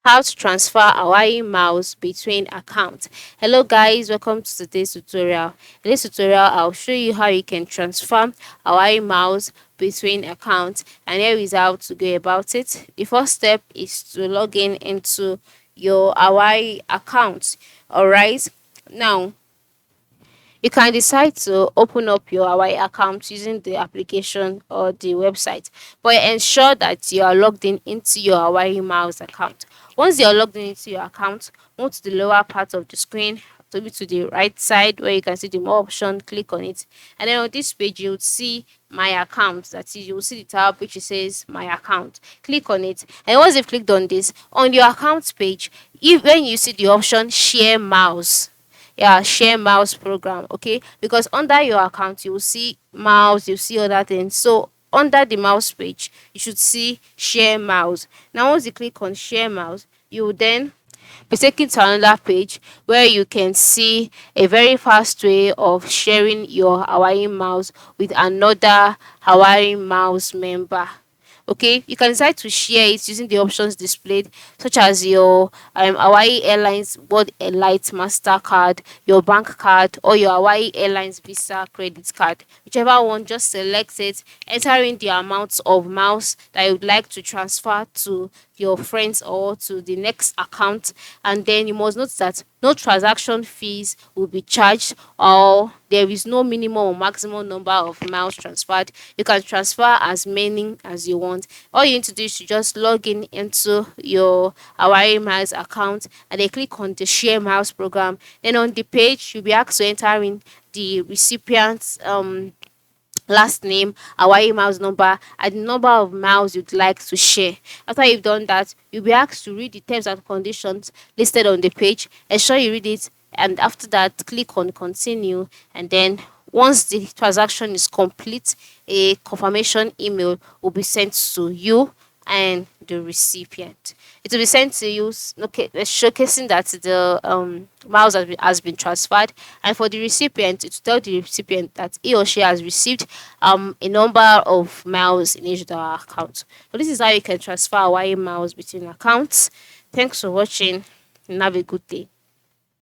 How to transfer Hawaii miles between accounts. Hello guys, welcome to today's tutorial. In this tutorial, I'll show you how you can transfer Hawaii miles between accounts, and here is how to go about it. The first step is to log in into your Hawaii account. Alright, now you can decide to open up your Hawaii account using the application or the website, but ensure that you are logged in into your Hawaii Miles account. Once you're logged in into your account, move to the lower part of the screen, to the right side where you can see the more option, click on it. And then on this page, you would see my account. That is, you will see the tab which says my account. Click on it. And once you've clicked on this, on your account page, if when you see the option share mouse, yeah, share mouse program, okay, because under your account you will see mouse, you see other things. So under the mouse page you should see share mouse. Now once you click on share mouse, you will then be taken to another page where you can see a very fast way of sharing your Hawaii mouse with another Hawaii mouse member. Okay, you can decide to share it using the options displayed, such as your Hawaii Airlines World Elite Mastercard, your bank card, or your Hawaii Airlines Visa credit card. Whichever one, just select it, enter in the amount of miles that you would like to transfer to your friends or to the next account, and then you must note that no transaction fees will be charged, or there is no minimum or maximum number of miles transferred. You can transfer as many as you want. All you need to do is to just log in into your Hawaii Miles account and then click on the share miles program. Then on the page you'll be asked to enter in the recipient's last name, Hawaii Miles number, and the number of miles you'd like to share. After you've done that, you'll be asked to read the terms and conditions listed on the page. Ensure you read it, and after that, click on continue. And then, once the transaction is complete, a confirmation email will be sent to you and the recipient. It will be sent to you, okay, showcasing that the miles has been transferred, and for the recipient, it will tell the recipient that he or she has received a number of miles in each of their account. So this is how you can transfer Hawaii miles between accounts. Thanks for watching and have a good day.